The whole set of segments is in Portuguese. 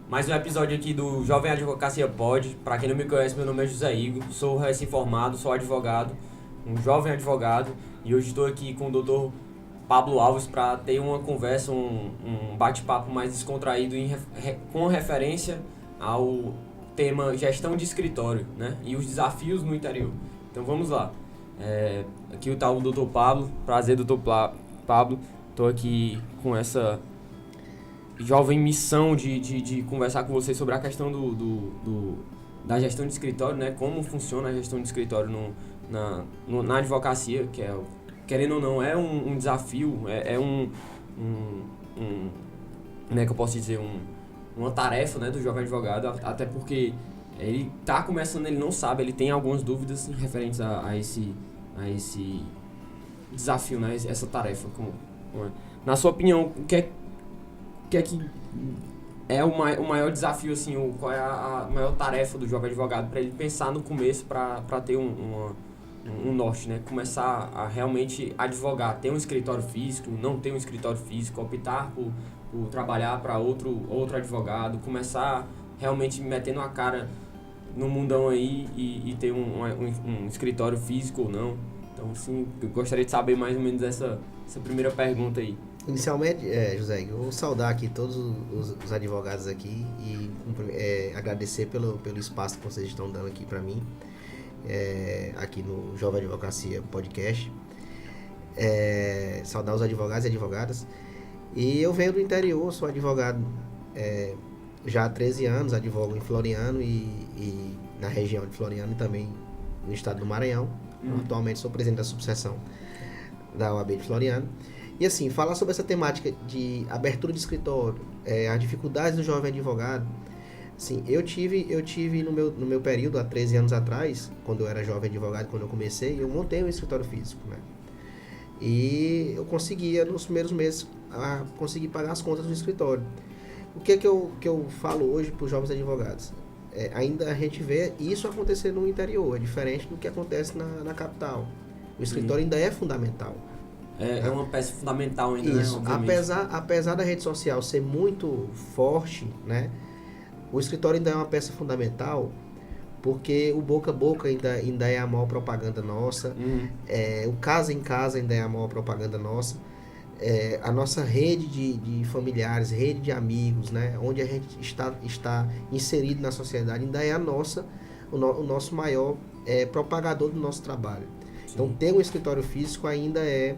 Mais um episódio aqui do Jovem Advocacia Pod. Para quem não me conhece, meu nome é José Igor, sou recém-formado, sou advogado, um jovem advogado, e hoje estou aqui com o Dr. Pablo Alves para ter uma conversa, um bate-papo mais descontraído com referência ao tema gestão de escritório, né? E os desafios no interior. Então vamos lá. Aqui está o Dr. Pablo, prazer, Dr. Pablo. Estou aqui com essa jovem missão de conversar com vocês sobre a questão da gestão de escritório, né? Como funciona a gestão de escritório na advocacia, que é, querendo ou não, é um desafio, como é que eu posso dizer, uma tarefa, né, do jovem advogado, até porque ele está começando, ele não sabe, ele tem algumas dúvidas referentes a esse desafio, né, essa tarefa. Na sua opinião, o que é o maior desafio, assim, qual é a maior tarefa do jovem advogado para ele pensar no começo para ter um norte, né? Começar a realmente advogar, ter um escritório físico, não ter um escritório físico, optar por trabalhar para outro advogado, começar realmente metendo a cara no mundão aí e ter um escritório físico ou não. Então, assim, eu gostaria de saber mais ou menos essa primeira pergunta aí. Inicialmente, José, eu vou saudar aqui todos os advogados aqui e agradecer pelo espaço que vocês estão dando aqui para mim, aqui no Jovem Advocacia Podcast. Saudar os advogados e advogadas. E eu venho do interior, sou advogado já há 13 anos, advogo em Floriano e na região de Floriano e também no estado do Maranhão. Atualmente sou presidente da subseção da OAB de Floriano. E assim, falar sobre essa temática de abertura de escritório, as dificuldades do jovem advogado, assim, eu tive no meu período, há 13 anos atrás, quando eu era jovem advogado, quando eu comecei, eu montei um escritório físico, né? E eu conseguia, nos primeiros meses, conseguir pagar as contas do escritório. O que eu falo hoje para os jovens advogados? Ainda a gente vê isso acontecer no interior, é diferente do que acontece na capital. O escritório ainda é fundamental. É uma peça fundamental ainda, isso, né? Obviamente. Apesar da rede social ser muito forte, né? O escritório ainda é uma peça fundamental, porque o boca a boca ainda é a maior propaganda nossa, o casa em casa ainda é a maior propaganda nossa, a nossa rede de familiares, rede de amigos, né? Onde a gente está inserido na sociedade, ainda é o nosso maior propagador do nosso trabalho. Sim. Então, ter um escritório físico ainda é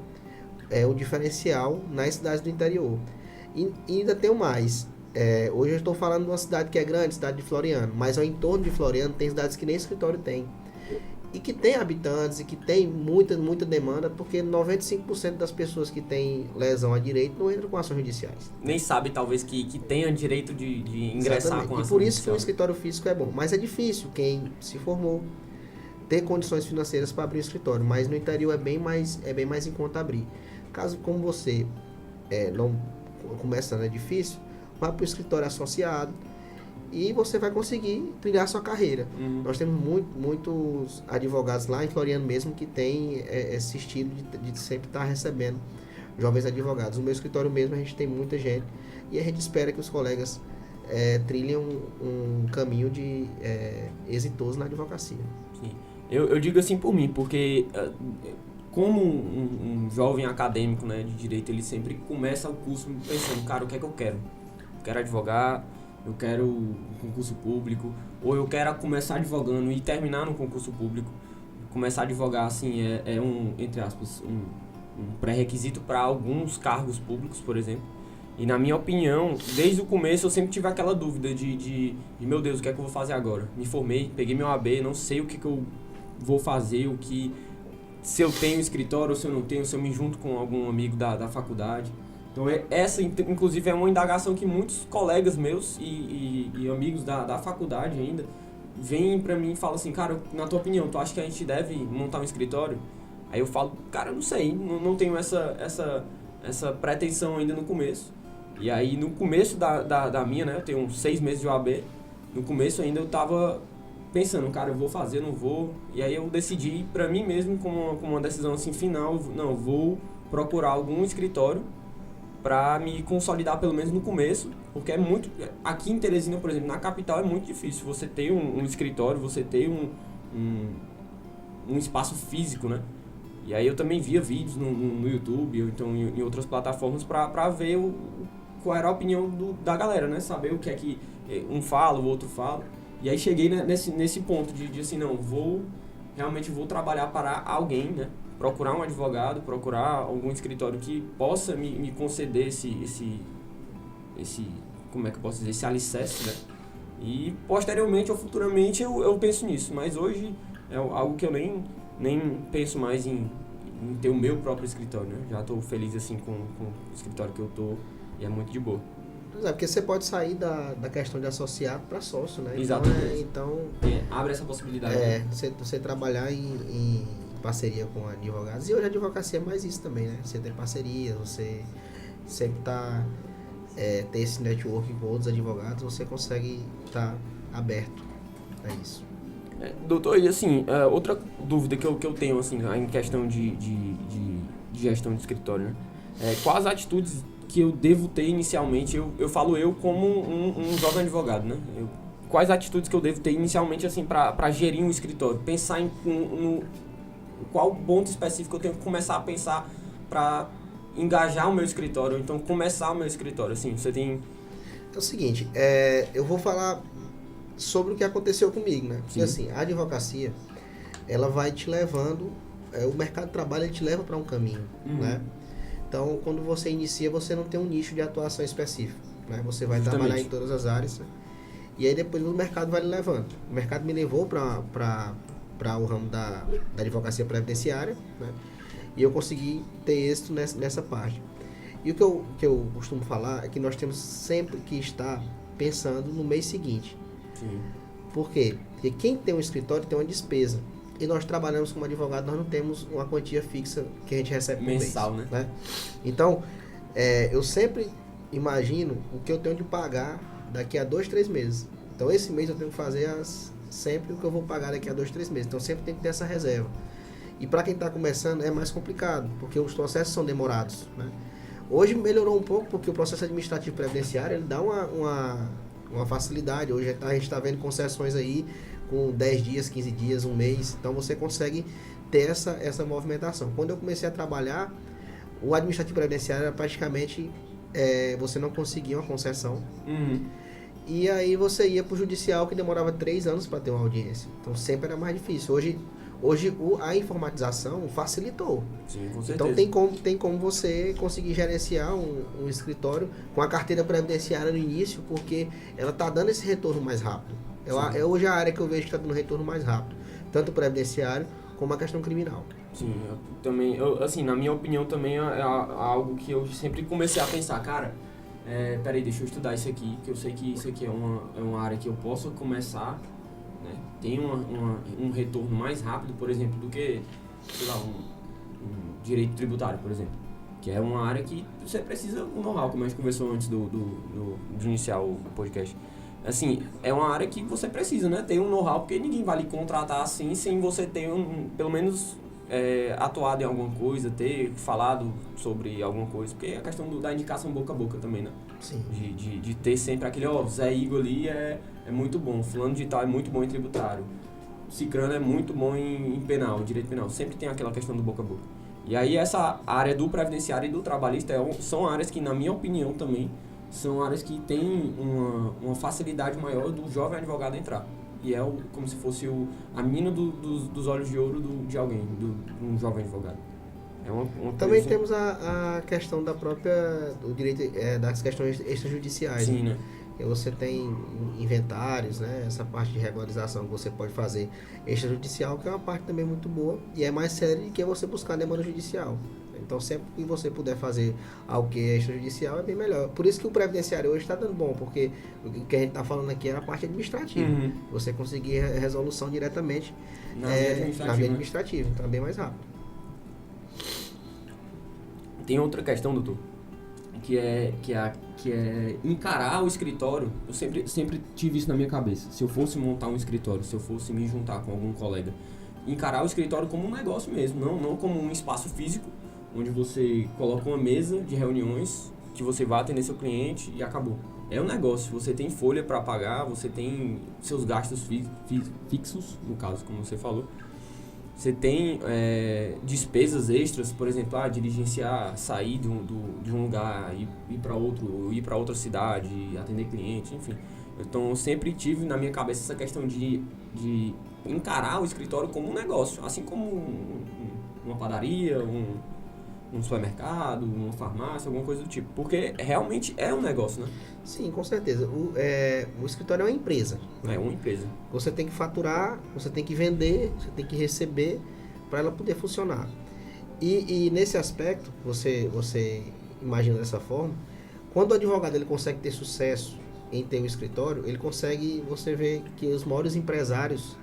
o diferencial nas cidades do interior. E ainda tem mais. Hoje eu estou falando de uma cidade que é grande, cidade de Floriano, mas ao entorno de Floriano tem cidades que nem escritório tem. E que tem habitantes e que tem muita demanda, porque 95% das pessoas que têm lesão a direito não entram com ações judiciais. Nem sabe, talvez, que tenha direito de ingressar. Exatamente. Com ação judicial. E por isso que o escritório físico é bom. Mas é difícil quem se formou ter condições financeiras para abrir o escritório, mas no interior é bem mais em conta abrir. Caso como você não começando é difícil, vá para o escritório associado e você vai conseguir trilhar sua carreira. Nós temos muitos advogados lá em Floriano mesmo que tem esse estilo de sempre estar recebendo jovens advogados. No meu escritório mesmo a gente tem muita gente e a gente espera que os colegas trilhem um caminho exitoso na advocacia. Sim. Eu digo assim por mim, porque como um jovem acadêmico, né, de direito, ele sempre começa o curso pensando, cara, o que é que eu quero? Eu quero advogar, eu quero um concurso público, ou eu quero começar advogando e terminar no concurso público. Começar a advogar, assim, entre aspas, um pré-requisito para alguns cargos públicos, por exemplo. E na minha opinião, desde o começo eu sempre tive aquela dúvida de meu Deus, o que é que eu vou fazer agora? Me formei, peguei meu AB, não sei o que eu vou fazer, se eu tenho escritório ou se eu não tenho, se eu me junto com algum amigo da faculdade. Então essa, inclusive, é uma indagação que muitos colegas meus e amigos da faculdade ainda vêm pra mim e falam assim, cara, na tua opinião, tu acha que a gente deve montar um escritório? Aí eu falo, cara, eu não sei, não tenho essa pretensão ainda no começo. E aí no começo da minha, né, eu tenho uns 6 meses de OAB, no começo ainda eu tava pensando, cara, eu vou fazer, não vou. E aí eu decidi pra mim mesmo, como uma decisão assim final, não, vou procurar algum escritório para me consolidar pelo menos no começo, porque é muito... Aqui em Teresina, por exemplo, na capital é muito difícil você ter um escritório, você ter um espaço físico, né? E aí eu também via vídeos no YouTube ou então em outras plataformas para ver qual era a opinião da galera, né? Saber o que é que um fala, o outro fala. E aí cheguei nesse ponto de assim, não, realmente vou trabalhar para alguém, né? Procurar um advogado, procurar algum escritório que possa me conceder esse como é que eu posso dizer, esse alicerce, né? E posteriormente ou futuramente eu penso nisso, mas hoje é algo que eu nem penso mais em ter o meu próprio escritório, né? Já estou feliz assim com o escritório que eu tô e é muito de boa. Pois é, porque você pode sair da questão de associado para sócio, né? Exatamente. Então, abre essa possibilidade. né? Você trabalhar em parceria com advogados. E hoje a advocacia é mais isso também, né? Você tem parceria, você sempre ter esse network com outros advogados, você consegue estar aberto a isso. Doutor, e assim, outra dúvida que eu tenho assim, em questão de gestão de escritório, né? Quais atitudes que eu devo ter inicialmente, eu falo como um jovem advogado, né? Quais atitudes que eu devo ter inicialmente assim, para gerir um escritório? Pensar em qual ponto específico eu tenho que começar a pensar para engajar o meu escritório, ou então começar o meu escritório, assim, você tem... É o seguinte, eu vou falar sobre o que aconteceu comigo, né? Porque assim, a advocacia, ela vai te levando, o mercado de trabalho ele te leva para um caminho, né? Então, quando você inicia, você não tem um nicho de atuação específico, né? Você vai trabalhar em todas as áreas, né? E aí depois o mercado vai lhe levando. O mercado me levou para o ramo da advocacia previdenciária, né? E eu consegui ter êxito nessa parte. E o que eu costumo falar é que nós temos sempre que estar pensando no mês seguinte. Sim. Por quê? Porque quem tem um escritório tem uma despesa. E nós trabalhamos como advogado, nós não temos uma quantia fixa que a gente recebe por mensal, mês, né? Então, eu sempre imagino o que eu tenho de pagar daqui a 2, 3 meses. Então, esse mês eu tenho que fazer sempre o que eu vou pagar daqui a 2, 3 meses. Então, sempre tem que ter essa reserva. E para quem está começando é mais complicado, porque os processos são demorados, né? Hoje melhorou um pouco, porque o processo administrativo previdenciário ele dá uma facilidade. Hoje a gente está vendo concessões aí com 10 dias, 15 dias, um mês. Então você consegue ter essa movimentação. Quando eu comecei a trabalhar, o administrativo previdenciário era praticamente você não conseguia uma concessão. E aí você ia para o judicial, que demorava 3 anos para ter uma audiência. Então sempre era mais difícil. Hoje a informatização facilitou. Sim, com certeza. Então tem como você conseguir gerenciar um escritório com a carteira previdenciária no início, porque ela está dando esse retorno mais rápido. É hoje a área que eu vejo que está dando retorno mais rápido, tanto o previdenciário como a questão criminal. Sim, eu também, assim, na minha opinião também é algo que eu sempre comecei a pensar, cara, peraí, deixa eu estudar isso aqui, que eu sei que isso aqui é uma área que eu posso começar, né? Tem um retorno mais rápido, por exemplo, do que, sei lá, um direito tributário, por exemplo, que é uma área que você precisa do know-how, como a gente conversou antes de iniciar o podcast. Assim, é uma área que você precisa, né? Ter um know-how, porque ninguém vai lhe contratar assim sem você ter pelo menos atuado em alguma coisa, ter falado sobre alguma coisa, porque é a questão da indicação boca a boca também, né? Sim. De ter sempre aquele, Zé Igor ali é muito bom, fulano de tal é muito bom em tributário, Cicrano é muito bom em penal, direito penal, sempre tem aquela questão do boca a boca. E aí essa área do previdenciário e do trabalhista são áreas que, na minha opinião também, são áreas que têm uma facilidade maior do jovem advogado entrar. E é como se fosse a mina dos olhos de ouro de alguém, de um jovem advogado. Também temos a questão do direito, das questões extrajudiciais. Sim, né? Você tem inventários, né? Essa parte de regularização que você pode fazer extrajudicial, que é uma parte também muito boa e é mais séria do que você buscar demanda judicial. Então, sempre que você puder fazer algo que é extrajudicial, é bem melhor. Por isso que o previdenciário hoje está dando bom, porque o que a gente está falando aqui é a parte administrativa. Você conseguir a resolução diretamente na via administrativa. Então, é bem mais rápido. Tem outra questão, doutor, que é encarar o escritório. Eu sempre tive isso na minha cabeça. Se eu fosse montar um escritório, se eu fosse me juntar com algum colega, encarar o escritório como um negócio mesmo, não como um espaço físico, onde você coloca uma mesa de reuniões, que você vai atender seu cliente e acabou. É um negócio, você tem folha para pagar, você tem seus gastos fixos, no caso, como você falou. Você tem despesas extras, por exemplo, diligenciar, sair de um lugar, ir para outro, ir para outra cidade, atender cliente, enfim. Então, eu sempre tive na minha cabeça essa questão de encarar o escritório como um negócio, assim como uma padaria, um supermercado, uma farmácia, alguma coisa do tipo. Porque realmente é um negócio, né? Sim, com certeza. O escritório é uma empresa. Né? É uma empresa. Você tem que faturar, você tem que vender, você tem que receber para ela poder funcionar. E nesse aspecto, você imagina dessa forma, quando o advogado ele consegue ter sucesso em ter um escritório, ele consegue, você vê que os maiores empresários,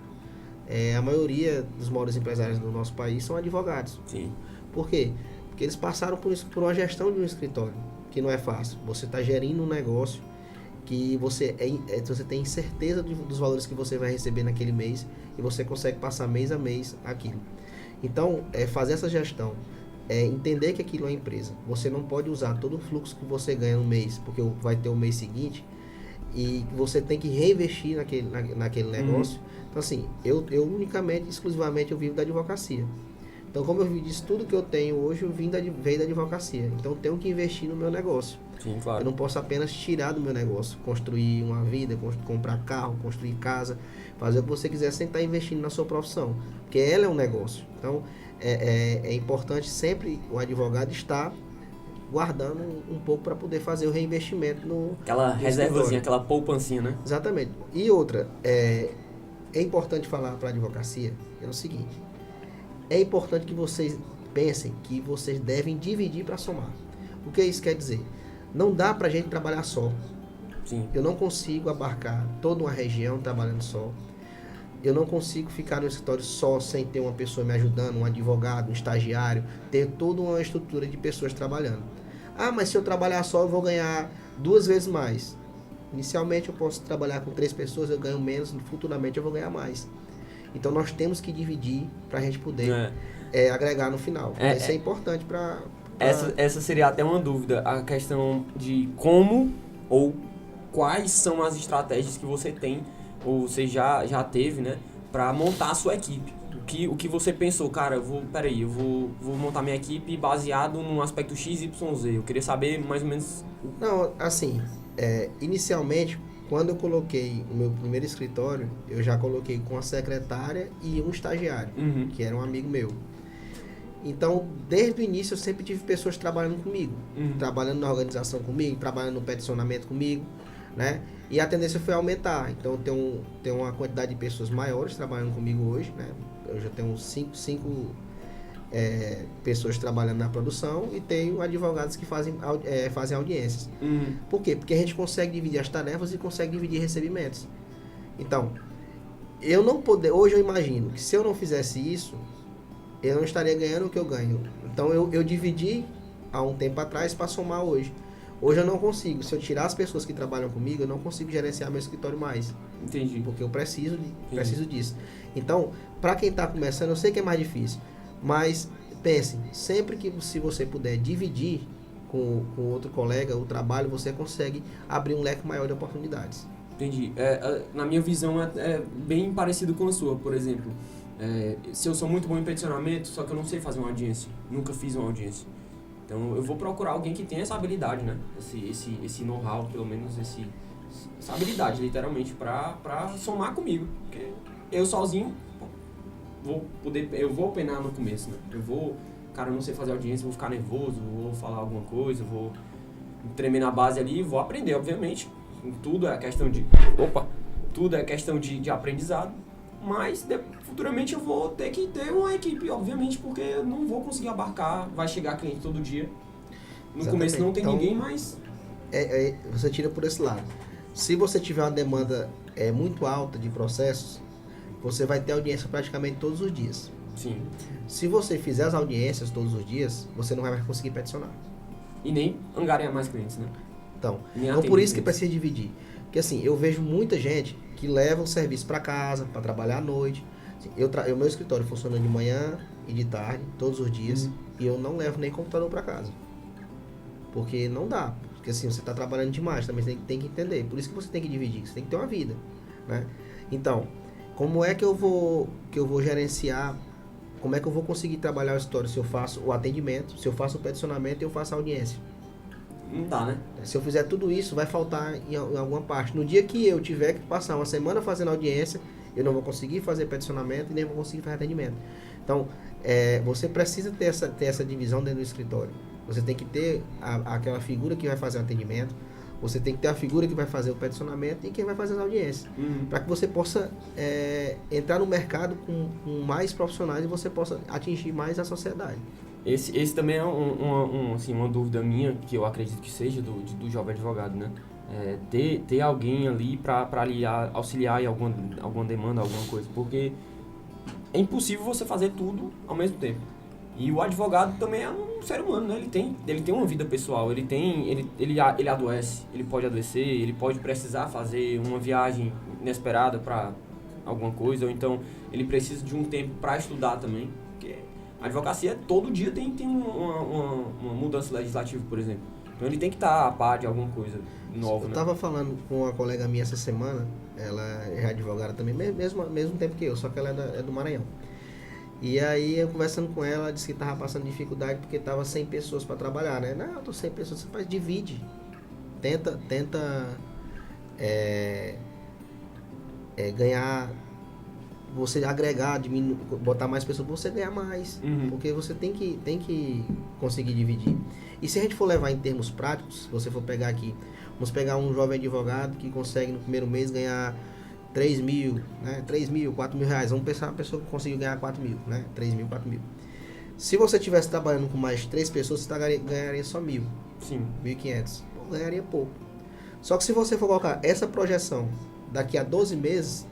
a maioria dos maiores empresários do nosso país são advogados. Sim. Por quê? Porque eles passaram por uma gestão de um escritório, que não é fácil. Você está gerindo um negócio que você tem certeza dos valores que você vai receber naquele mês e você consegue passar mês a mês aquilo. Então, fazer essa gestão, entender que aquilo é uma empresa. Você não pode usar todo o fluxo que você ganha no mês, porque vai ter o mês seguinte, e você tem que reinvestir naquele negócio. Então, assim, eu unicamente, exclusivamente, eu vivo da advocacia. Então, como eu vi disso, tudo que eu tenho hoje, eu veio da advocacia. Então, eu tenho que investir no meu negócio. Sim, claro. Eu não posso apenas tirar do meu negócio, construir uma vida, comprar carro, construir casa, fazer o que você quiser sem estar investindo na sua profissão. Porque ela é um negócio. Então, é importante sempre o advogado estar guardando um pouco para poder fazer o reinvestimento no aquela reservazinha, aquela poupancinha, né? Exatamente. E outra, é importante falar para a advocacia, é o seguinte, é importante que vocês pensem que vocês devem dividir para somar. O que isso quer dizer? Não dá para a gente trabalhar só. Sim. Eu não consigo abarcar toda uma região trabalhando só. Eu não consigo ficar no escritório só sem ter uma pessoa me ajudando, um advogado, um estagiário, ter toda uma estrutura de pessoas trabalhando. Mas se eu trabalhar só eu vou ganhar 2 vezes mais. Inicialmente eu posso trabalhar com 3 pessoas, eu ganho menos, futuramente eu vou ganhar mais. Então nós temos que dividir para a gente poder agregar no final. Isso é importante para... Essa seria até uma dúvida, a questão de como ou quais são as estratégias que você tem, ou você já teve, né, para montar a sua equipe. O que você pensou, cara, eu vou montar minha equipe baseado num aspecto XYZ. Eu queria saber mais ou menos... Não, assim, inicialmente, quando eu coloquei o meu primeiro escritório, eu já coloquei com a secretária e um estagiário, que era um amigo meu. Então, desde o início, eu sempre tive pessoas trabalhando comigo, trabalhando na organização comigo, trabalhando no peticionamento comigo, né? E a tendência foi aumentar. Então, eu tenho uma quantidade de pessoas maiores trabalhando comigo hoje, né? Eu já tenho cinco pessoas trabalhando na produção e tenho advogados que fazem audiências. Por quê? Porque a gente consegue dividir as tarefas e consegue dividir recebimentos. Então, hoje eu imagino que se eu não fizesse isso, eu não estaria ganhando o que eu ganho. Então, eu dividi há um tempo atrás para somar hoje. Hoje eu não consigo. Se eu tirar as pessoas que trabalham comigo, eu não consigo gerenciar meu escritório mais. Entendi. Porque eu preciso disso. Então, para quem está começando, eu sei que é mais difícil. Mas pense, sempre que se você puder dividir com outro colega o trabalho, você consegue abrir um leque maior de oportunidades. Entendi. Na minha visão é bem parecido com a sua, por exemplo. Se eu sou muito bom em peticionamento, só que eu não sei fazer uma audiência. Nunca fiz uma audiência. Então eu vou procurar alguém que tenha essa habilidade, né? Esse know-how, pelo menos essa habilidade, literalmente, pra somar comigo. Porque eu sozinho eu vou penar no começo, né? Eu não sei fazer audiência, vou ficar nervoso, vou falar alguma coisa, vou tremer na base ali, vou aprender, obviamente. Tudo é questão de aprendizado. Mas futuramente eu vou ter que ter uma equipe, obviamente, porque eu não vou conseguir abarcar, vai chegar cliente todo dia. No Exatamente. Começo não tem então, ninguém, mas... Você tira por esse lado. Se você tiver uma demanda muito alta de processos, você vai ter audiência praticamente todos os dias. Sim. Se você fizer as audiências todos os dias, você não vai mais conseguir peticionar. E nem angariar mais clientes, né? Então por isso que precisa dividir. Porque assim, eu vejo muita gente que leva o serviço para casa, para trabalhar à noite. Assim, o meu escritório funciona de manhã e de tarde, todos os dias, e eu não levo nem computador para casa. Porque não dá. Porque assim, você está trabalhando demais, também você tem que entender. Por isso que você tem que dividir, você tem que ter uma vida, né? Então, como é que eu vou gerenciar, como é que eu vou conseguir trabalhar o escritório se eu faço o atendimento, se eu faço o peticionamento e eu faço a audiência? Não dá, né? Se eu fizer tudo isso, vai faltar em alguma parte. No dia que eu tiver que passar uma semana fazendo audiência, eu não vou conseguir fazer peticionamento e nem vou conseguir fazer atendimento. Então, você precisa ter essa divisão dentro do escritório. Você tem que ter aquela figura que vai fazer o atendimento, você tem que ter a figura que vai fazer o peticionamento e quem vai fazer as audiências. Para que você possa entrar no mercado com mais profissionais e você possa atingir mais a sociedade. Esse também é uma dúvida minha, que eu acredito que seja do jovem advogado, né? Ter alguém ali para auxiliar em alguma demanda, alguma coisa, porque é impossível você fazer tudo ao mesmo tempo. E o advogado também é um ser humano, né? Ele tem uma vida pessoal, ele adoece, ele pode adoecer, ele pode precisar fazer uma viagem inesperada para alguma coisa, ou então ele precisa de um tempo para estudar também, porque a advocacia todo dia tem uma mudança legislativa, por exemplo. Então ele tem que estar a par de alguma coisa nova, Eu né? estava falando com uma colega minha essa semana, ela é advogada também, mesmo tempo que eu, só que ela é do Maranhão. E aí eu conversando com ela, ela disse que estava passando dificuldade porque estava 100 pessoas para trabalhar, né? Não, eu tô 100 pessoas, você faz, divide. Tenta ganhar, você agregar, diminuir, botar mais pessoas, você ganhar mais. Porque você tem que conseguir dividir. E se a gente for levar em termos práticos, se você for pegar aqui, vamos pegar um jovem advogado que consegue no primeiro mês ganhar 3 mil, né? 3 mil, 4 mil reais. Vamos pensar uma pessoa que conseguiu ganhar 4 mil, né? 3 mil, 4 mil. Se você estivesse trabalhando com mais de 3 pessoas, você ganharia só 1.000. Sim. 1.500. Ganharia pouco. Só que se você for colocar essa projeção daqui a 12 meses,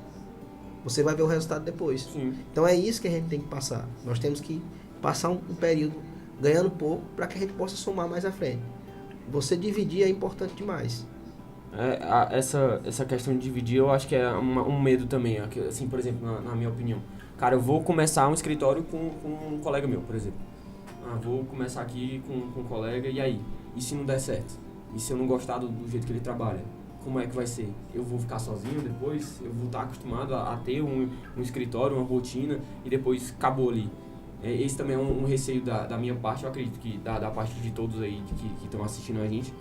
você vai ver o resultado depois. Sim. Então é isso que a gente tem que passar. Nós temos que passar um período ganhando pouco para que a gente possa somar mais à frente. Você dividir é importante demais. Essa questão de dividir, eu acho que é um medo também. Assim, por exemplo, na minha opinião. Cara, eu vou começar um escritório com um colega meu, por exemplo. Vou começar aqui com um colega, e aí? E se não der certo? E se eu não gostar do jeito que ele trabalha? Como é que vai ser? Eu vou ficar sozinho depois? Eu vou estar acostumado a ter um escritório, uma rotina, e depois acabou ali. Esse também é um receio da minha parte, eu acredito que da parte de todos aí que estão assistindo a gente.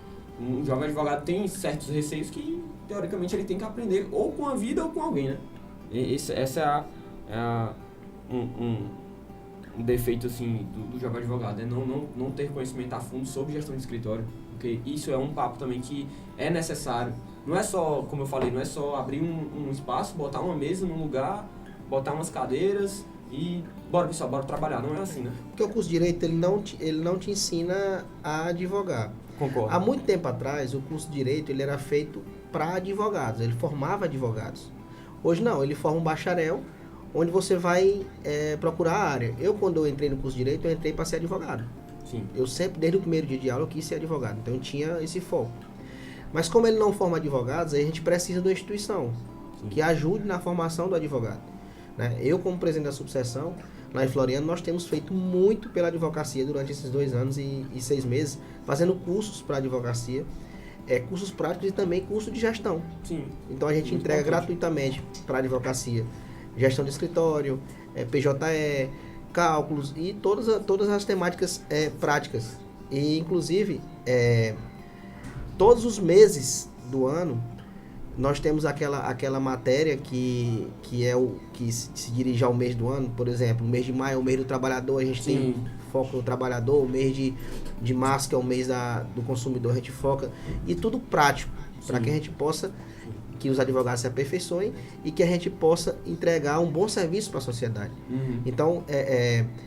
Um jovem advogado tem certos receios que, teoricamente, ele tem que aprender ou com a vida ou com alguém, né? Essa um defeito, assim, do jovem advogado, é não ter conhecimento a fundo sobre gestão de escritório, porque isso é um papo também que é necessário. Não é só, como eu falei, não é só abrir um espaço, botar uma mesa num lugar, botar umas cadeiras e bora, pessoal, bora trabalhar. Não é assim, né? Porque o curso de Direito, ele não te ensina a advogar. Concordo. Há muito tempo atrás, o curso de Direito ele era feito para advogados, ele formava advogados. Hoje não, ele forma um bacharel, onde você vai procurar a área. Quando eu entrei no curso de Direito, eu entrei para ser advogado. Sim. Eu sempre, desde o primeiro dia de aula, eu quis ser advogado, então eu tinha esse foco. Mas como ele não forma advogados, aí a gente precisa de uma instituição que ajude na formação do advogado. Né? Eu, como presidente da subseção, lá em Floriano, nós temos feito muito pela advocacia durante esses 2 anos e 6 meses, fazendo cursos para advocacia, cursos práticos e também curso de gestão. Sim. Então a gente Muito entrega importante. gratuitamente para a advocacia, gestão de escritório, PJE, cálculos e todas as temáticas práticas. E inclusive, todos os meses do ano, nós temos aquela matéria que se dirige ao mês do ano. Por exemplo, o mês de maio é o mês do trabalhador, a gente tem foco no trabalhador. O mês de março, que é o mês do consumidor, a gente foca. E tudo prático, para que a gente possa, que os advogados se aperfeiçoem e que a gente possa entregar um bom serviço para a sociedade. Então,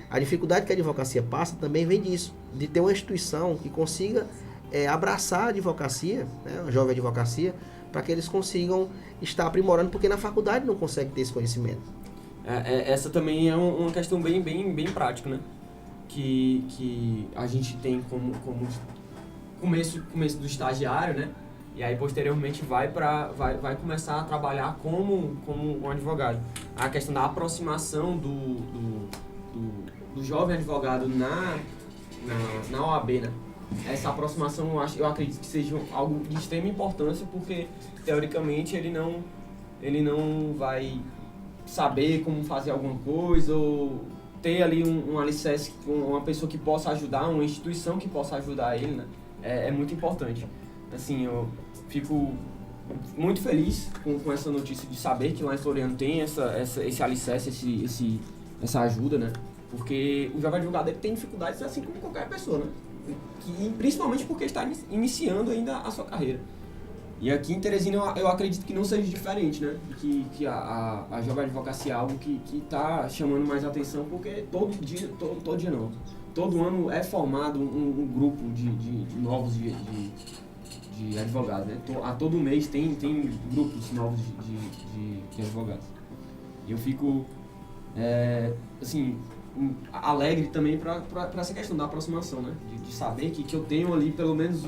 a dificuldade que a advocacia passa também vem disso, de ter uma instituição que consiga abraçar a advocacia, né, a jovem advocacia, para que eles consigam estar aprimorando, porque na faculdade não consegue ter esse conhecimento. Essa também é uma questão bem prática, né? Que a gente tem como começo do estagiário, né? E aí posteriormente vai começar a trabalhar como um advogado. A questão da aproximação do jovem advogado na OAB, né? essa aproximação eu acredito que seja algo de extrema importância, porque teoricamente ele não vai saber como fazer alguma coisa ou ter ali um alicerce, uma pessoa que possa ajudar, uma instituição que possa ajudar ele, né? É muito importante. Assim, eu fico muito feliz com essa notícia de saber que lá em Floriano tem esse alicerce, essa ajuda, né? Porque o jovem advogado ele tem dificuldades assim como qualquer pessoa, né? E principalmente porque está iniciando ainda a sua carreira. E aqui em Teresina eu acredito que não seja diferente, né? Que a jovem advocacia é algo que está chamando mais atenção, porque todo dia não. Todo ano é formado um grupo de novos de advogados, né? A todo mês tem grupos novos de advogados. E eu fico, assim, alegre também para essa questão da aproximação, né? De saber que eu tenho ali, pelo menos,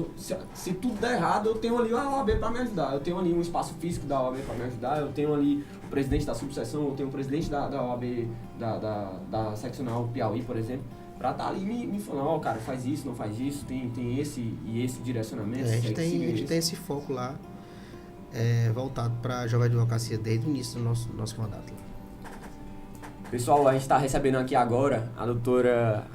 se tudo der errado, eu tenho ali a OAB para me ajudar. Eu tenho ali um espaço físico da OAB para me ajudar, eu tenho ali o presidente da subseção, eu tenho o presidente da OAB, da seccional Piauí, por exemplo, para estar ali me falando, cara, faz isso, não faz isso, tem esse e esse direcionamento. A gente tem esse foco lá, voltado para a jovem advocacia desde o início do nosso mandato. Pessoal, a gente está recebendo aqui agora a doutora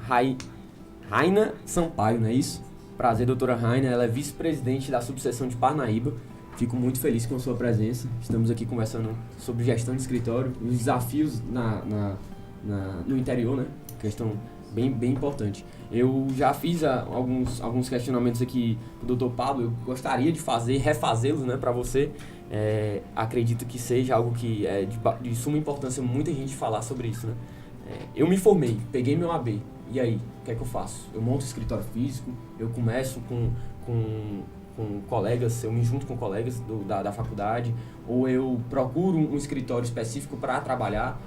Raina Sampaio, não é isso? Prazer, doutora Raina, ela é vice-presidente da subseção de Parnaíba. Fico muito feliz com a sua presença. Estamos aqui conversando sobre gestão de escritório, os desafios no interior, né? Questão bem importante. Eu já fiz alguns questionamentos aqui pro doutor Pablo, eu gostaria de refazê-los, né, para você. Acredito que seja algo que é de suma importância muita gente falar sobre isso, né? Eu me formei, peguei meu AB, e aí, o que é que eu faço? Eu monto escritório físico, eu começo com colegas, eu me junto com colegas da faculdade, ou eu procuro um escritório específico para trabalhar.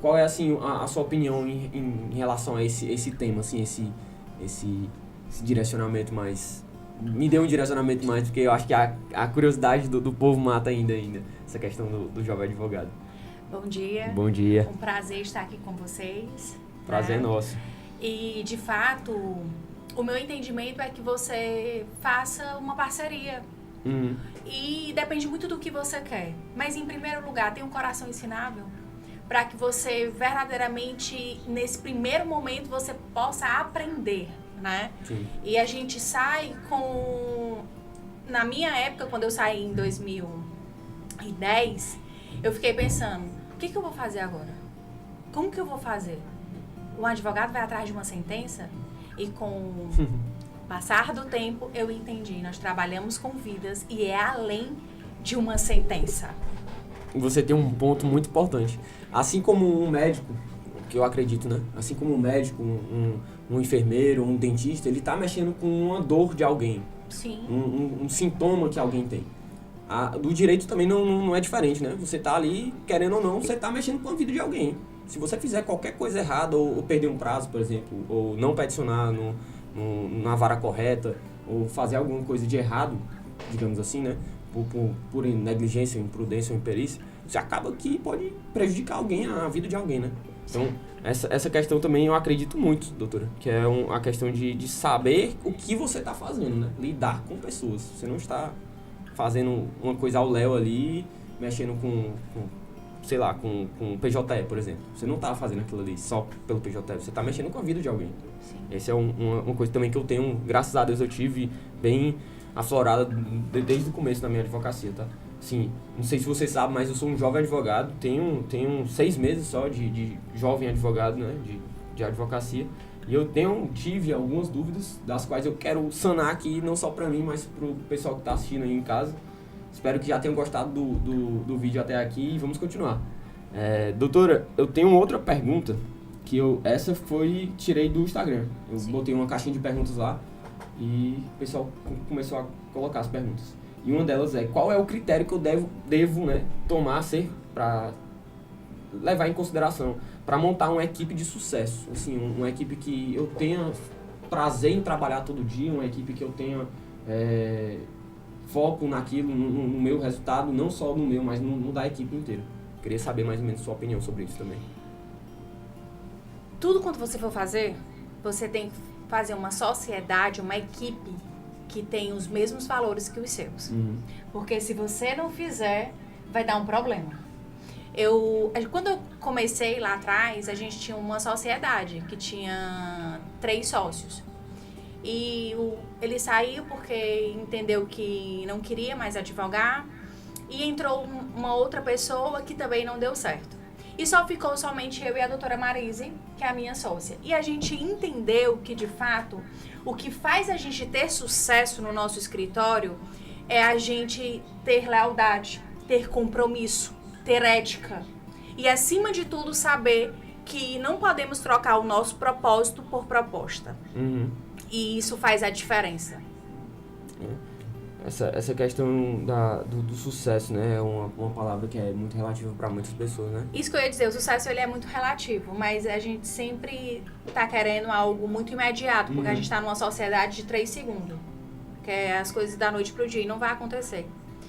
Qual é, assim, a sua opinião em relação a esse tema, assim, esse direcionamento mais... Me dê um direcionamento mais, porque eu acho que a curiosidade do povo mata ainda essa questão do jovem advogado. Bom dia. Bom dia. Um prazer estar aqui com vocês. Prazer é nosso. E, de fato, o meu entendimento é que você faça uma parceria. Uhum. E depende muito do que você quer. Mas, em primeiro lugar, tem um coração ensinável para que você verdadeiramente, nesse primeiro momento, você possa aprender, né? Sim. E a gente sai com... Na minha época, quando eu saí em 2010, eu fiquei pensando, o que eu vou fazer agora? Como que eu vou fazer? Um advogado vai atrás de uma sentença? E com o passar do tempo, eu entendi. Nós trabalhamos com vidas e é além de uma sentença. Você tem um ponto muito importante. Assim como um médico, que eu acredito, né? Assim como um médico, um enfermeiro, um dentista, ele está mexendo com uma dor de alguém. Sim. Um sintoma que alguém tem. Do direito também não é diferente, né? Você está ali, querendo ou não, você está mexendo com a vida de alguém. Se você fizer qualquer coisa errada, ou perder um prazo, por exemplo, ou não peticionar na vara correta, ou fazer alguma coisa de errado, digamos assim, né? Por negligência, imprudência ou imperícia, você acaba que pode prejudicar alguém, a vida de alguém, né? Então, essa questão também eu acredito muito, doutora, que é a questão de saber o que você está fazendo, né? Lidar com pessoas. Você não está fazendo uma coisa ao léu ali, mexendo com PJE, por exemplo. Você não está fazendo aquilo ali só pelo PJE, você está mexendo com a vida de alguém. Sim. Essa é uma coisa também que eu tenho, graças a Deus eu tive bem aflorada desde o começo da minha advocacia, tá? Sim, não sei se você sabe, mas eu sou um jovem advogado, tenho 6 meses só de jovem advogado, né, de advocacia, e eu tive algumas dúvidas, das quais eu quero sanar aqui, não só para mim, mas para o pessoal que está assistindo aí em casa. Espero que já tenham gostado do vídeo até aqui e vamos continuar. Doutora, eu tenho outra pergunta, tirei do Instagram. Eu Sim. Botei uma caixinha de perguntas lá e o pessoal começou a colocar as perguntas. E uma delas é, qual é o critério que eu devo né, para levar em consideração para montar uma equipe de sucesso? Assim, uma equipe que eu tenha prazer em trabalhar todo dia, uma equipe que eu tenha foco naquilo, no meu resultado, não só no meu, mas no da equipe inteira. Queria saber mais ou menos sua opinião sobre isso também. Tudo quanto você for fazer, você tem que fazer uma sociedade, uma equipe que tem os mesmos valores que os seus. Porque se você não fizer, vai dar um problema. Quando eu comecei lá atrás, a gente tinha uma sociedade que tinha 3 sócios. E ele saiu porque entendeu que não queria mais advogar e entrou uma outra pessoa que também não deu certo. E só ficou somente eu e a doutora Marise, que é a minha sócia. E a gente entendeu que, de fato, o que faz a gente ter sucesso no nosso escritório é a gente ter lealdade, ter compromisso, ter ética. E, acima de tudo, saber que não podemos trocar o nosso propósito por proposta. E isso faz a diferença. Essa questão do sucesso, né, é uma palavra que é muito relativa para muitas pessoas, né? Isso que eu ia dizer, o sucesso ele é muito relativo, mas a gente sempre tá querendo algo muito imediato, porque a gente tá numa sociedade de 3 segundos, que é as coisas da noite pro dia, e não vai acontecer.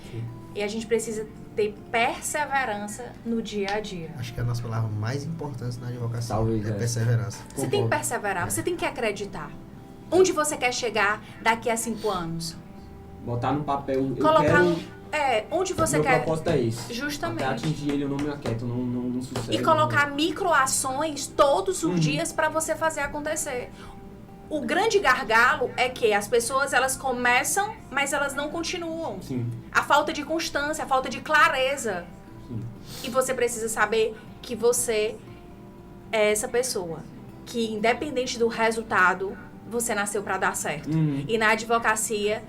Sim. E a gente precisa ter perseverança no dia a dia. Acho que a nossa palavra mais importante na advocacia talvez é perseverança. Você tem que perseverar, você tem que acreditar. Onde você quer chegar daqui a 5 anos? Botar no papel, colocar eu quero... onde você meu quer... Meu propósito é esse. Justamente. Até atingir ele, eu não me aquieto, não sucesso. E colocar microações todos os dias para você fazer acontecer. O grande gargalo é que as pessoas, elas começam, mas elas não continuam. Sim. A falta de constância, a falta de clareza. Sim. E você precisa saber que você é essa pessoa. Que independente do resultado, você nasceu para dar certo. E na advocacia,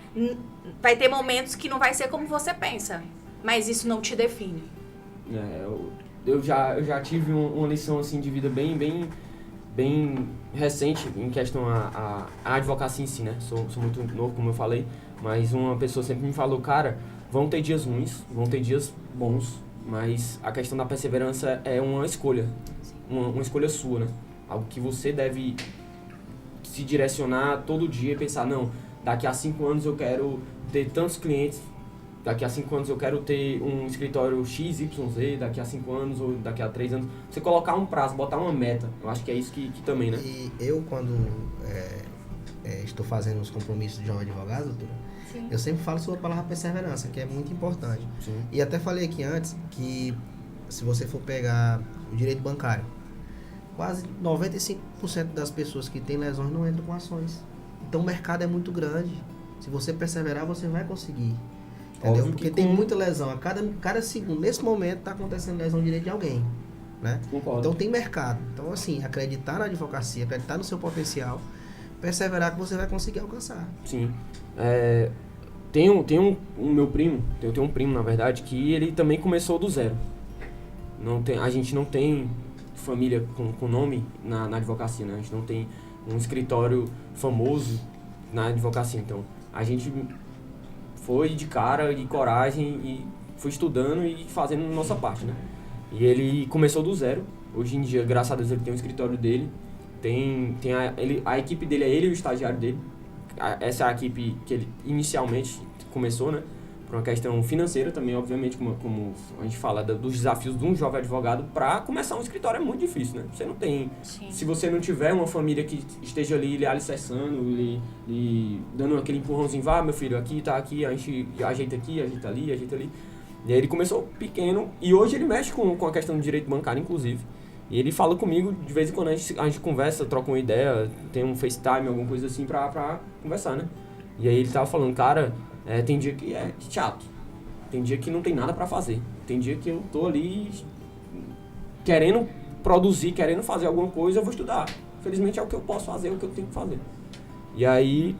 vai ter momentos que não vai ser como você pensa. Mas isso não te define. Eu já tive uma lição assim, de vida bem recente em questão a advocacia em si, né? Sou muito novo, como eu falei, mas uma pessoa sempre me falou, cara, vão ter dias ruins, vão ter dias bons, mas a questão da perseverança é uma escolha, uma escolha sua, né? Algo que você deve se direcionar todo dia e pensar, não, daqui a 5 anos eu quero ter tantos clientes, daqui a 5 anos eu quero ter um escritório XYZ, daqui a 5 anos ou daqui a 3 anos. Você colocar um prazo, botar uma meta. Eu acho que é isso que também, né? E eu, quando estou fazendo os compromissos de um advogado, doutora, eu sempre falo sobre a palavra perseverança, que é muito importante. Sim. E até falei aqui antes que, se você for pegar o direito bancário, quase 95% das pessoas que têm lesões não entram com ações. Então o mercado é muito grande. Se você perseverar, você vai conseguir. Entendeu? Porque tem muita lesão. A cada segundo, nesse momento, está acontecendo lesão de direito de alguém. Né? Então tem mercado. Então, assim, acreditar na advocacia, acreditar no seu potencial, perseverar que você vai conseguir alcançar. Sim. Tem um meu primo, eu tenho um primo, na verdade, que ele também começou do zero. A gente não tem família com nome na advocacia, né? A gente não tem um escritório famoso na advocacia. Então, a gente foi de cara, de coragem e foi estudando e fazendo a nossa parte, né? E ele começou do zero. Hoje em dia, graças a Deus, ele tem um escritório dele. A equipe dele é ele e o estagiário dele. Essa é a equipe que ele inicialmente começou, né? Por uma questão financeira também, obviamente, como a gente fala dos desafios de um jovem advogado. Para começar um escritório é muito difícil, né? Você não tem... Sim. Se você não tiver uma família que esteja ali lhe alicerçando, lhe dando aquele empurrãozinho, vá, meu filho, aqui, tá aqui, a gente ajeita aqui, ajeita ali, ajeita ali. E aí ele começou pequeno e hoje ele mexe com a questão do direito bancário, inclusive. E ele fala comigo, de vez em quando a gente conversa, troca uma ideia, tem um FaceTime, alguma coisa assim pra conversar, né? E aí ele tava falando, cara, tem dia que é chato, tem dia que não tem nada pra fazer, tem dia que eu tô ali querendo produzir, querendo fazer alguma coisa, eu vou estudar. Felizmente é o que eu posso fazer, é o que eu tenho que fazer. E aí,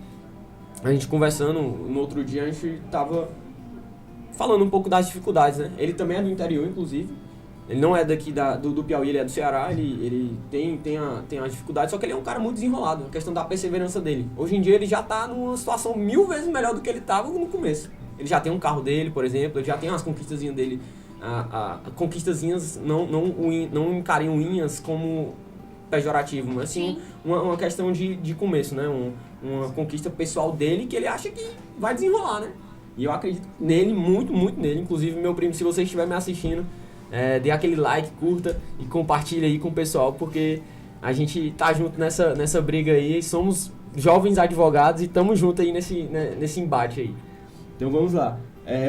a gente conversando, no outro dia a gente tava falando um pouco das dificuldades, né? Ele também é do interior, inclusive. Ele não é daqui do Piauí, ele é do Ceará, ele tem as dificuldades, só que ele é um cara muito desenrolado, a questão da perseverança dele. Hoje em dia ele já tá numa situação 1000 vezes melhor do que ele tava no começo. Ele já tem um carro dele, por exemplo, ele já tem as conquistazinhas dele. Conquistazinhas, não encarem unhas como pejorativo, mas sim uma questão de começo, né? Uma conquista pessoal dele que ele acha que vai desenrolar, né? E eu acredito nele, muito, muito nele. Inclusive, meu primo, se você estiver me assistindo, dê aquele like, curta e compartilha aí com o pessoal, porque a gente tá junto nessa briga aí. Somos jovens advogados e estamos juntos aí nesse embate aí. Então vamos lá.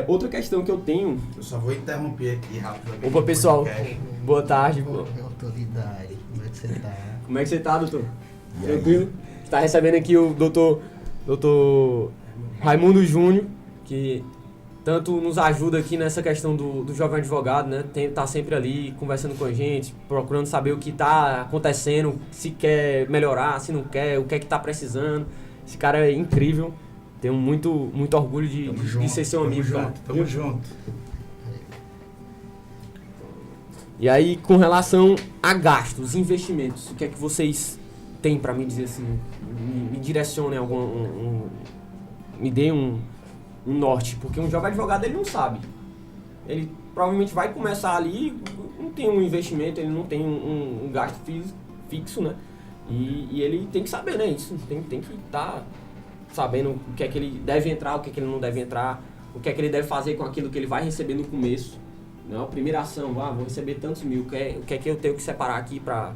Outra questão que eu tenho... Eu só vou interromper aqui rapidamente. Opa, pessoal. Boa tarde. Autoridade, como é que você tá? Como é que você tá, doutor? Tranquilo? Está recebendo aqui o doutor Raimundo Júnior, que tanto nos ajuda aqui nessa questão do jovem advogado, né? Tá sempre ali conversando com a gente, procurando saber o que está acontecendo, se quer melhorar, se não quer, o que é que está precisando. Esse cara é incrível. Tenho muito orgulho de ser seu amigo, cara. Tamo junto. E aí, com relação a gastos, investimentos, o que é que vocês têm para me dizer assim? Me direcionem me dê um norte, porque um jovem advogado ele não sabe. Ele provavelmente vai começar ali, não tem um investimento, ele não tem um gasto fixo, né? E ele tem que saber, né? Isso tem que estar sabendo o que é que ele deve entrar, o que é que ele não deve entrar, o que é que ele deve fazer com aquilo que ele vai receber no começo. Não, a primeira ação, vou receber tantos mil, o que é que eu tenho que separar aqui para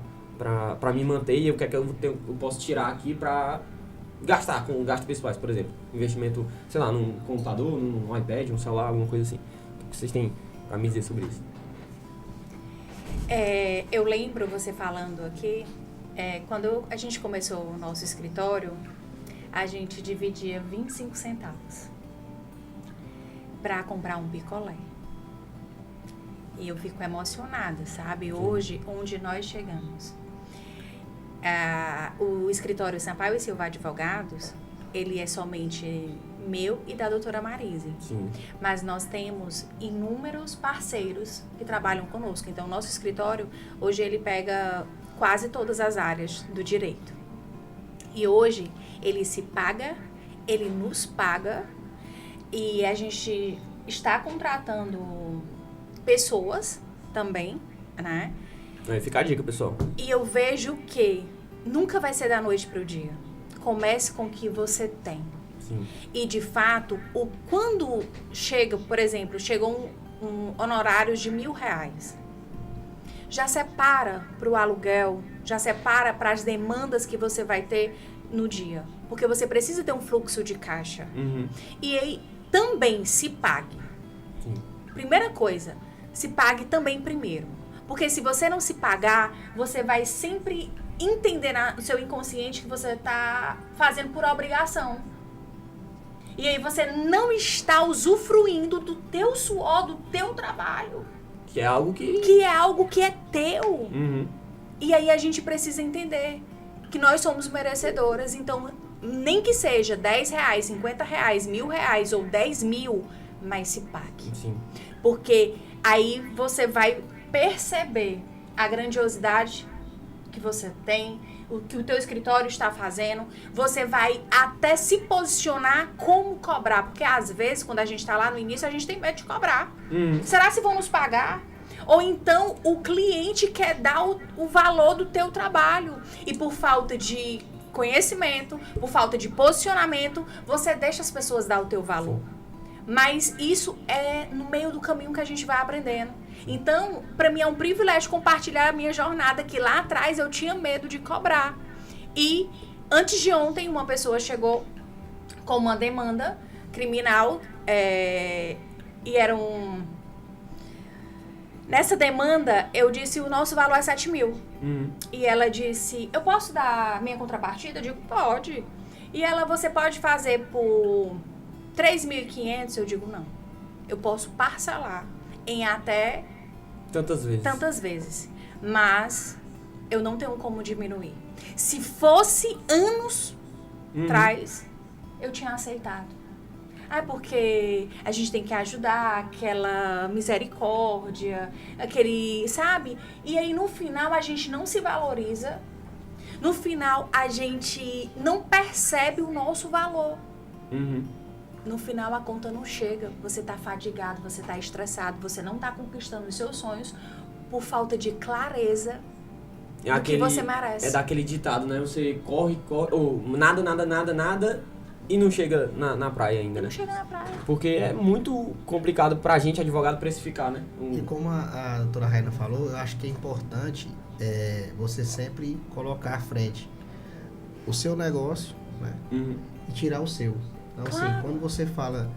me manter e o que é que eu posso tirar aqui para gastar com gastos pessoais, por exemplo. Investimento, sei lá, num computador, num iPad, num celular, alguma coisa assim. O que vocês têm para me dizer sobre isso? Eu lembro você falando aqui, quando a gente começou o nosso escritório, a gente dividia 25 centavos para comprar um picolé. E eu fico emocionada, sabe? Hoje, onde nós chegamos. O escritório Sampaio e Silva Advogados, ele é somente meu e da doutora Marise. Sim. Mas nós temos inúmeros parceiros que trabalham conosco. Então, o nosso escritório, hoje, ele pega quase todas as áreas do direito. E hoje, ele se paga, ele nos paga, e a gente está contratando pessoas também, né? Fica a dica, pessoal. E eu vejo que nunca vai ser da noite para o dia. Comece com o que você tem. Sim. E, de fato, quando chega, por exemplo, chegou um honorário de R$1.000, já separa para o aluguel, já separa para as demandas que você vai ter no dia. Porque você precisa ter um fluxo de caixa. Uhum. E aí, também se pague. Sim. Primeira coisa, se pague também primeiro. Porque se você não se pagar, você vai sempre entender no seu inconsciente que você está fazendo por obrigação. E aí você não está usufruindo do teu suor, do teu trabalho. Que é algo que... Que é algo que é teu. Uhum. E aí a gente precisa entender que nós somos merecedoras. Então, nem que seja R$10, R$50, R$1.000 ou 10 mil, mas se pague. Sim. Porque aí você vai perceber a grandiosidade que você tem, o que o teu escritório está fazendo. Você vai até se posicionar como cobrar. Porque às vezes, quando a gente está lá no início, a gente tem medo de cobrar. Será se vão nos pagar? Ou então o cliente quer dar o valor do teu trabalho. E por falta de conhecimento, por falta de posicionamento, você deixa as pessoas dar o teu valor. Mas isso é no meio do caminho que a gente vai aprendendo. Então, para mim é um privilégio compartilhar a minha jornada, que lá atrás eu tinha medo de cobrar. E antes de ontem, uma pessoa chegou com uma demanda criminal e era Nessa demanda, eu disse, o nosso valor é 7 mil. E ela disse, eu posso dar minha contrapartida? Eu digo, pode. E ela, você pode fazer por 3.500? Eu digo, não. Eu posso parcelar em até tantas vezes. Mas eu não tenho como diminuir. Se fosse anos atrás, eu tinha aceitado. Porque a gente tem que ajudar, aquela misericórdia, aquele, sabe? E aí no final a gente não se valoriza. No final a gente não percebe o nosso valor. No final a conta não chega. Você tá fadigado, você tá estressado, você não tá conquistando os seus sonhos por falta de clareza do que você merece. É daquele ditado, né? Você corre, ou nada, e não chega na praia ainda, né? Não chega na praia. Porque é muito complicado pra gente, advogado, precificar, né? E como a doutora Raina falou, eu acho que é importante você sempre colocar à frente o seu negócio, né? Uhum. E tirar o seu. Então, assim, quando você fala...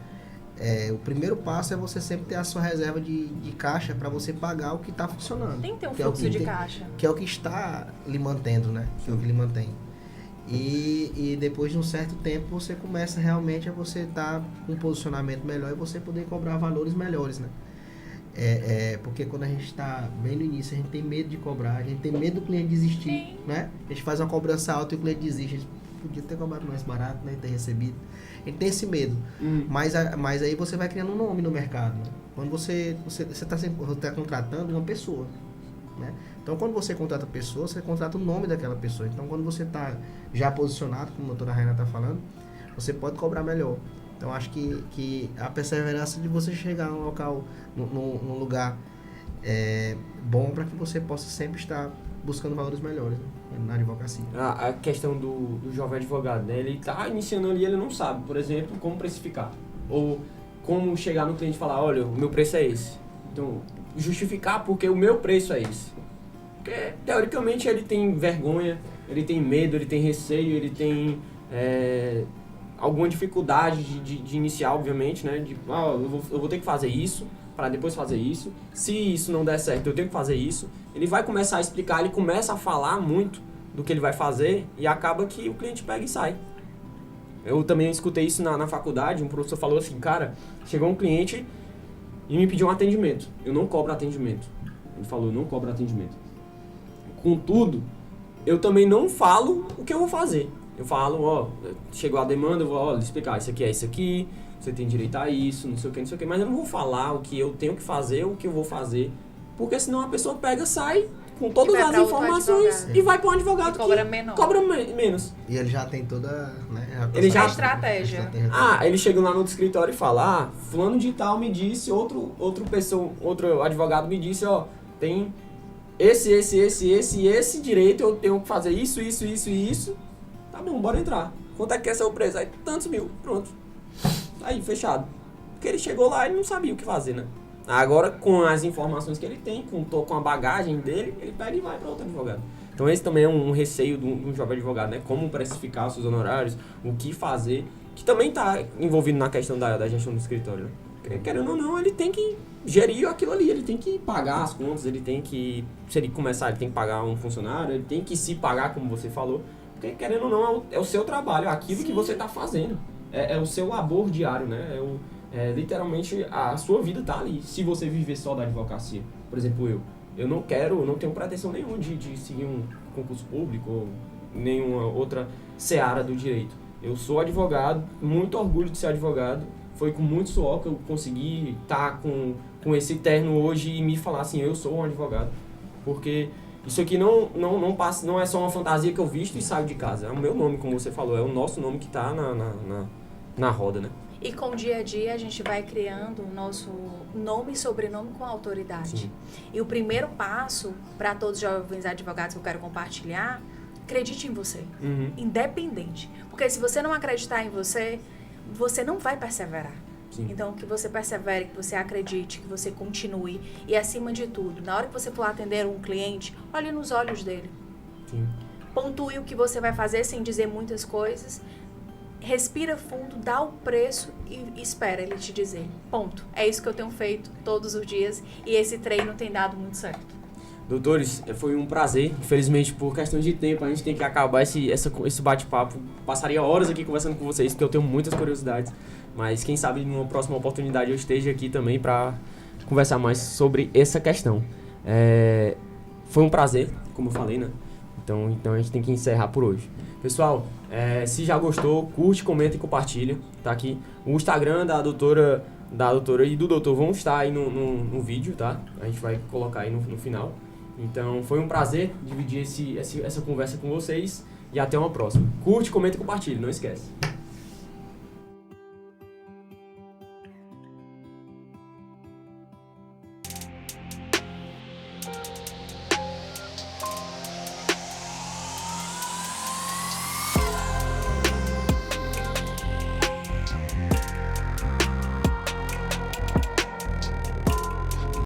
o primeiro passo é você sempre ter a sua reserva de caixa para você pagar o que está funcionando. Tem que ter um que é o fluxo que de tem- caixa. Que é o que está lhe mantendo, né? Que é o que lhe mantém. E depois de um certo tempo você começa realmente a você estar com um posicionamento melhor e você poder cobrar valores melhores, né? Porque quando a gente está bem no início, a gente tem medo de cobrar, a gente tem medo do cliente desistir, Sim. né? A gente faz uma cobrança alta e o cliente desiste. A gente podia ter cobrado mais barato, né? Ter recebido. A gente tem esse medo. Mas aí você vai criando um nome no mercado, né? Quando você está contratando uma pessoa, né? Então, quando você contrata pessoas, você contrata o nome daquela pessoa. Então, quando você está já posicionado, como a doutora Raina está falando, você pode cobrar melhor. Então, acho que a perseverança de você chegar num local, num lugar bom para que você possa sempre estar buscando valores melhores, né, na advocacia. A questão do jovem advogado, né? Ele tá iniciando ali, ele não sabe, por exemplo, como precificar. Ou como chegar no cliente e falar, olha, o meu preço é esse. Então, justificar porque o meu preço é esse. Porque, teoricamente, ele tem vergonha, ele tem medo, ele tem receio, ele tem alguma dificuldade de iniciar, obviamente, né? Eu vou ter que fazer isso para depois fazer isso. Se isso não der certo, eu tenho que fazer isso. Ele vai começar a explicar, ele começa a falar muito do que ele vai fazer e acaba que o cliente pega e sai. Eu também escutei isso na faculdade, um professor falou assim, cara, chegou um cliente e me pediu um atendimento. Eu não cobro atendimento. Ele falou, eu não cobro atendimento. Contudo, eu também não falo o que eu vou fazer. Eu falo, chegou a demanda, eu vou, explicar, isso aqui é isso aqui, você tem direito a isso, não sei o que, mas eu não vou falar o que eu tenho que fazer, o que eu vou fazer, porque senão a pessoa pega, sai com todas as informações e vai para um advogado que cobra menos. E ele já tem toda, né? Ele já... estratégia. Ele chega lá no escritório e fala, fulano de tal me disse, outro advogado me disse, tem esse direito, eu tenho que fazer isso e isso. Tá bom, bora entrar. Quanto é que é seu preço? Aí, tantos mil, pronto. Aí, fechado. Porque ele chegou lá e não sabia o que fazer, né? Agora, com as informações que ele tem, com a bagagem dele, ele pega e vai para outro advogado. Então, esse também é um receio de um jovem advogado, né? Como precificar os seus honorários, o que fazer, que também está envolvido na questão da gestão do escritório, né? Querendo ou não, ele tem que gerir aquilo ali, ele tem que pagar as contas, ele tem que, se ele começar, ele tem que pagar um funcionário, ele tem que se pagar, como você falou, porque querendo ou não, é o seu trabalho, é aquilo que você está fazendo, é o seu labor diário, né? Literalmente a sua vida tá ali, se você viver só da advocacia. Por exemplo, eu não tenho pretensão nenhuma de seguir um concurso público ou nenhuma outra seara do direito. Eu sou advogado, muito orgulho de ser advogado. Foi com muito suor que eu consegui estar com esse terno hoje e me falar assim, eu sou um advogado. Porque isso aqui não é só uma fantasia que eu visto e saio de casa. É o meu nome, como você falou, é o nosso nome que está na roda, né? E com o dia a dia a gente vai criando o nosso nome e sobrenome com autoridade. Sim. E o primeiro passo para todos os jovens advogados que eu quero compartilhar, acredite em você. Uhum. Independente. Porque se você não acreditar em você, você não vai perseverar. Sim. Então, que você persevere, que você acredite, que você continue. E, acima de tudo, na hora que você for atender um cliente, olhe nos olhos dele. Sim. Pontue o que você vai fazer sem dizer muitas coisas. Respira fundo, dá o preço e espera ele te dizer. Ponto. É isso que eu tenho feito todos os dias e esse treino tem dado muito certo. Doutores, foi um prazer. Infelizmente, por questão de tempo, a gente tem que acabar esse bate-papo. Passaria horas aqui conversando com vocês, porque eu tenho muitas curiosidades. Mas quem sabe numa próxima oportunidade eu esteja aqui também para conversar mais sobre essa questão. Foi um prazer, como eu falei, né? Então a gente tem que encerrar por hoje. Pessoal, se já gostou, curte, comenta e compartilha. Tá aqui. O Instagram da doutora e do doutor vão estar aí no vídeo, tá? A gente vai colocar aí no final. Então foi um prazer dividir essa conversa com vocês e até uma próxima. Curte, comenta e compartilha, não esquece.